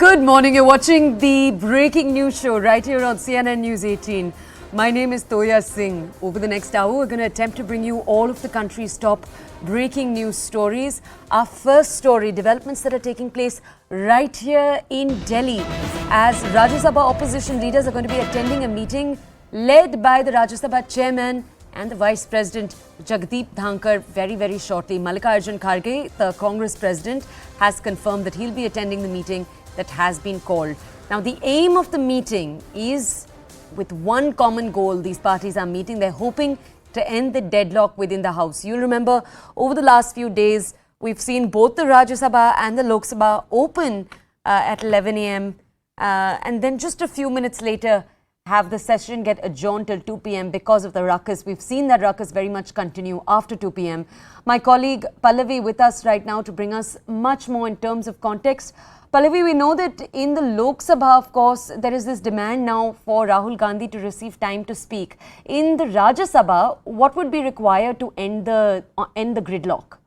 Good morning. You're watching the breaking news show right here on CNN News 18. My name is Toya Singh. Over the next hour, we're going to attempt to bring you all of the country's top breaking news stories. Our first story, developments that are taking place right here in Delhi as Rajya Sabha opposition leaders are going to be attending a meeting led by the Rajya Sabha chairman and the Vice President Jagdeep Dhankhar very shortly. Mallikarjun Kharge, the Congress president, has confirmed that he'll be attending the meeting that has been called. Now, the aim of the meeting is with one common goal. These parties are meeting. They're hoping to end the deadlock within the House. You'll remember over the last few days, we've seen both the Rajya Sabha and the Lok Sabha open at 11 a.m. And then just a few minutes later, have the session get adjourned till 2 p.m. because of the ruckus. We've seen that ruckus very much continue after 2 p.m. My colleague Pallavi with us right now to bring us much more in terms of context. Pallavi, we know that in the Lok Sabha, of course, there is this demand now for Rahul Gandhi to receive time to speak. In the Rajya Sabha, what would be required to end the gridlock?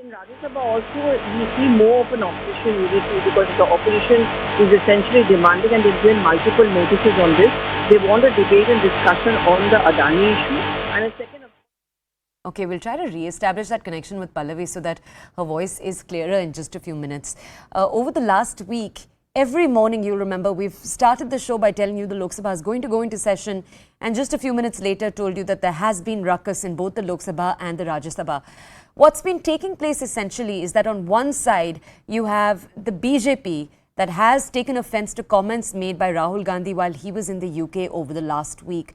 In Rajya Sabha also, we see more of an opposition unity because the opposition is essentially demanding, and they've given multiple notices on this. They want a debate and discussion on the Adani issue, and a second. Okay, we'll try to re-establish that connection with Pallavi so that her voice is clearer in just a few minutes. Over the last week, every morning, you'll remember, we've started the show by telling you the Lok Sabha is going to go into session, and just a few minutes later told you that there has been ruckus in both the Lok Sabha and the Rajya Sabha. What's been taking place essentially is that on one side, you have the BJP that has taken offense to comments made by Rahul Gandhi while he was in the UK over the last week.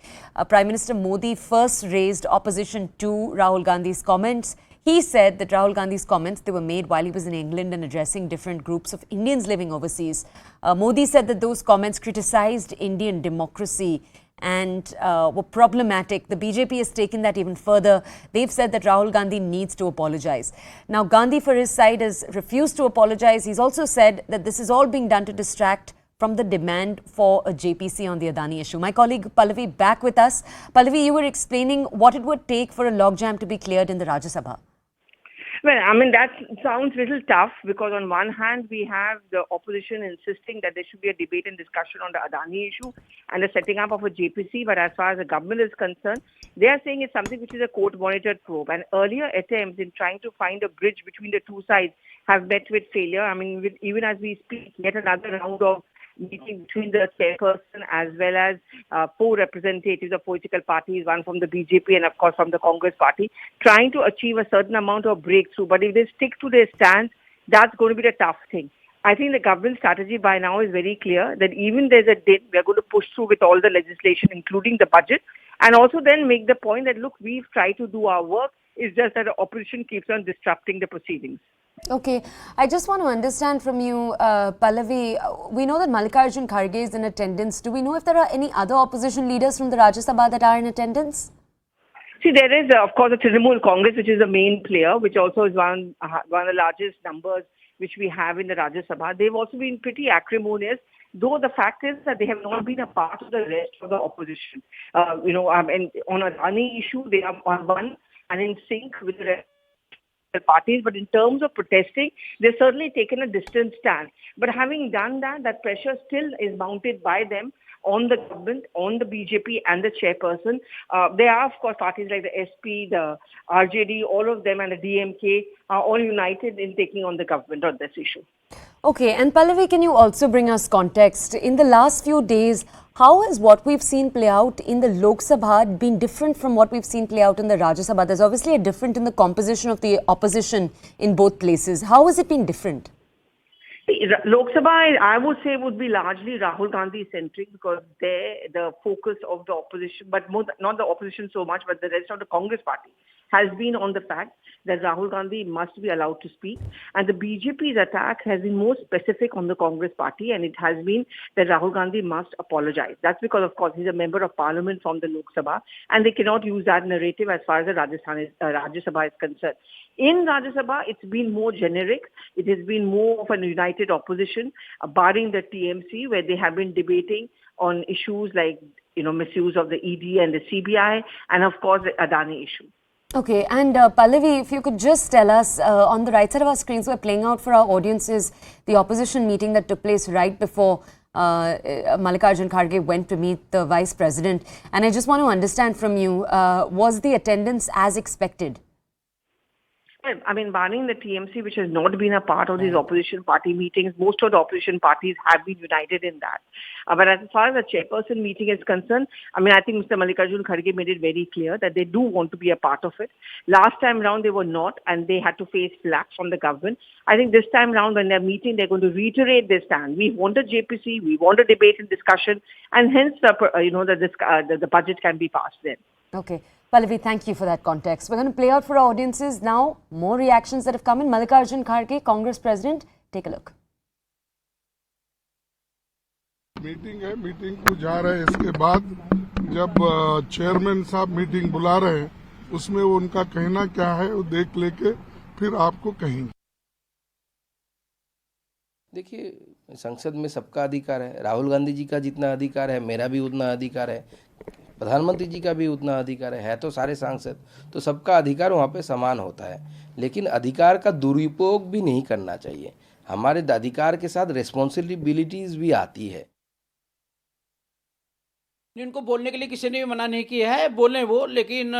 Prime Minister Modi first raised opposition to Rahul Gandhi's comments. He said that Rahul Gandhi's comments, they were made while he was in England and addressing different groups of Indians living overseas. Modi said that those comments criticized Indian democracy and were problematic. The BJP has taken that even further. They've said that Rahul Gandhi needs to apologize. Now, Gandhi, for his side, has refused to apologize. He's also said that this is all being done to distract from the demand for a JPC on the Adani issue. My colleague Pallavi back with us. Pallavi, you were explaining what it would take for a logjam to be cleared in the Rajya Sabha. Well, I mean, that sounds a little tough because on one hand, we have the opposition insisting that there should be a debate and discussion on the Adani issue and the setting up of a JPC. But as far as the government is concerned, they are saying it's something which is a court-monitored probe. And earlier attempts in trying to find a bridge between the two sides have met with failure. I mean, even as we speak, yet another round of meeting between the chairperson as well as four representatives of political parties, one from the BJP and of course from the Congress party, trying to achieve a certain amount of breakthrough. But if they stick to their stance, that's going to be the tough thing. I think the government strategy by now is very clear that even there's a date, we are going to push through with all the legislation, including the budget, and also then make the point that, look, we've tried to do our work. It's just that the opposition keeps on disrupting the proceedings. Okay, I just want to understand from you, Pallavi, we know that Mallikarjun Kharge is in attendance. Do we know if there are any other opposition leaders from the Rajya Sabha that are in attendance? See, there is, of course, the Trinamool Congress, which is the main player, which also is one of the largest numbers which we have in the Rajya Sabha. They've also been pretty acrimonious, though the fact is that they have not been a part of the rest of the opposition. And on Adani issue, they are on one and in sync with the rest parties, but in terms of protesting, they've certainly taken a distant stand. But having done that, that pressure still is mounted by them on the government, on the BJP and the chairperson. There are, of course, parties like the SP, the RJD, all of them and the DMK are all united in taking on the government on this issue. Okay, and Pallavi, can you also bring us context? In the last few days, how has what we've seen play out in the Lok Sabha been different from what we've seen play out in the Rajya Sabha? There's obviously a difference in the composition of the opposition in both places. How has it been different? Lok Sabha, I would say, would be largely Rahul Gandhi centric because there the focus of the opposition, but not the opposition so much, but the rest of the Congress party has been on the fact that Rahul Gandhi must be allowed to speak. And the BJP's attack has been more specific on the Congress party, and it has been that Rahul Gandhi must apologize. That's because, of course, he's a member of parliament from the Lok Sabha, and they cannot use that narrative as far as the Rajya Sabha is concerned. In Rajya Sabha, it's been more generic. It has been more of a united opposition, barring the TMC, where they have been debating on issues like, misuse of the ED and the CBI, and of course, the Adani issue. Okay, and Pallavi, if you could just tell us, on the right side of our screens, we're playing out for our audiences the opposition meeting that took place right before Mallikarjun Kharge went to meet the Vice President. And I just want to understand from you, was the attendance as expected? Well, I mean, barring the TMC, which has not been a part of these opposition party meetings, most of the opposition parties have been united in that. But as far as the chairperson meeting is concerned, I mean, I think Mr. Mallikarjun Kharge made it very clear that they do want to be a part of it. Last time round, they were not, and they had to face flack from the government. I think this time round, when they're meeting, they're going to reiterate their stand. We want a JPC, we want a debate and discussion, and hence, the budget can be passed then. Okay. Pallavi, thank you for that context. We're going to play out for our audiences now more reactions that have come in. Mallikarjun Kharge, Congress President, take a look. Meeting है, meeting को जा रहे हैं। इसके बाद जब chairman साहब meeting बुला रहे हैं, उसमें उनका कहना क्या है वो देख लेके फिर आपको कहेंगे। देखिए, संसद में सबका अधिकार है। राहुल गांधी जी का जितना अधिकार है, मेरा भी उतना अधिकार है, प्रधानमंत्री जी का भी उतना अधिकार है तो सारे सांसद, तो सबका अधिकार वहाँ पे समान होता है। लेकिन अधिकार का दुरुपयोग भी नहीं करना चाहिए। हमारे अधिकार के साथ रिस्पॉन्सिबिलिटीज भी आती है। इनको बोलने के लिए किसी ने भी मना नहीं किया है, बोले वो, लेकिन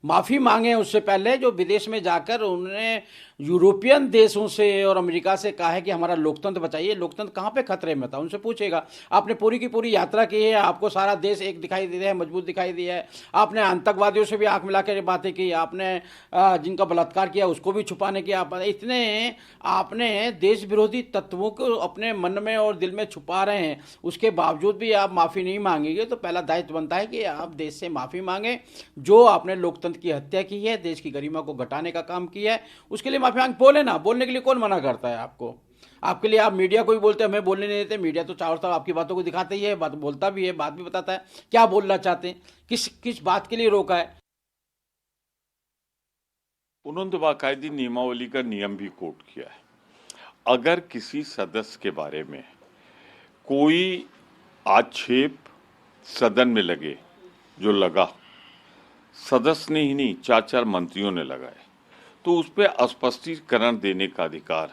माफ़ी मांगे उससे पहले जो विदेश में जाकर उन्होंने यूरोपियन देशों से और अमेरिका से कहा है कि हमारा लोकतंत्र बचाइए। लोकतंत्र कहाँ पे खतरे में था, उनसे पूछेगा। आपने पूरी की पूरी यात्रा की है, आपको सारा देश एक दिखाई दे रहा है, मजबूत दिखाई दिया है। आपने आतंकवादियों से भी आंख मिला कर बातें की, आपने जिनका बलात्कार किया उसको भी छुपाने की इतने आपने देश विरोधी तत्वों को अपने मन में और दिल में छुपा रहे हैं। उसके बावजूद भी आप माफ़ी नहीं मांगेंगे तो पहला दायित्व बनता है कि आप देश से माफ़ी मांगें। जो आपने लोकतंत्र की हत्या की है, देश की गरिमा को घटाने का काम किया है, उसके लिए माफी मांग। बोले ना, बोलने के लिए कौन मना करता है आपको? आपके लिए आप मीडिया को भी बोलते हैं, हमें बोलने नहीं देते। मीडिया तो चारों तरफ आपकी बातों को दिखाता ही है, बात बोलता भी है, बात भी बताता है क्या बोलना चाहते हैं, किस बात के लिए रोका है। उन्होंने तो बाकायदी नियमावली का नियम भी कोट किया है। अगर किसी सदस्य के बारे में कोई आक्षेप सदन में लगे, जो लगा, सदस्य ने ही नहीं 4 मंत्रियों ने लगाए, तो उस पर स्पष्टीकरण देने का अधिकार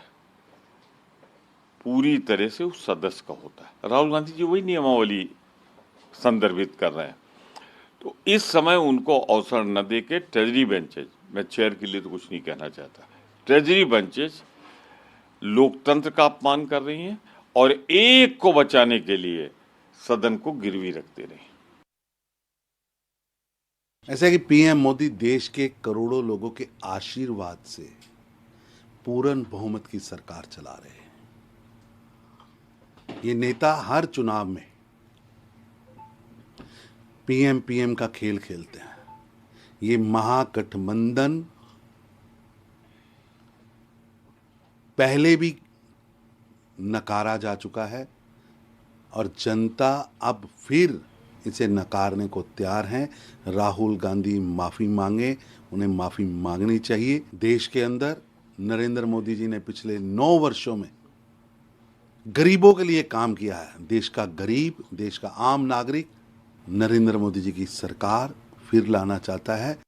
पूरी तरह से उस सदस्य का होता है। राहुल गांधी जी वही नियमावली संदर्भित कर रहे हैं। तो इस समय उनको अवसर न देके ट्रेजरी बेंचेज, मैं चेयर के लिए तो कुछ नहीं कहना चाहता, ट्रेजरी बेंचेज लोकतंत्र का अपमान कर रही हैं और एक को बचाने के लिए सदन को गिरवी रखते रहे। ऐसा है कि पीएम मोदी देश के करोड़ों लोगों के आशीर्वाद से पूर्ण बहुमत की सरकार चला रहे हैं। ये नेता हर चुनाव में पीएम का खेल खेलते हैं। ये महागठबंधन पहले भी नकारा जा चुका है और जनता अब फिर इसे नकारने को तैयार हैं। राहुल गांधी माफ़ी मांगे, उन्हें माफ़ी मांगनी चाहिए। देश के अंदर नरेंद्र मोदी जी ने पिछले 9 वर्षों में गरीबों के लिए काम किया है। देश का गरीब, देश का आम नागरिक नरेंद्र मोदी जी की सरकार फिर लाना चाहता है।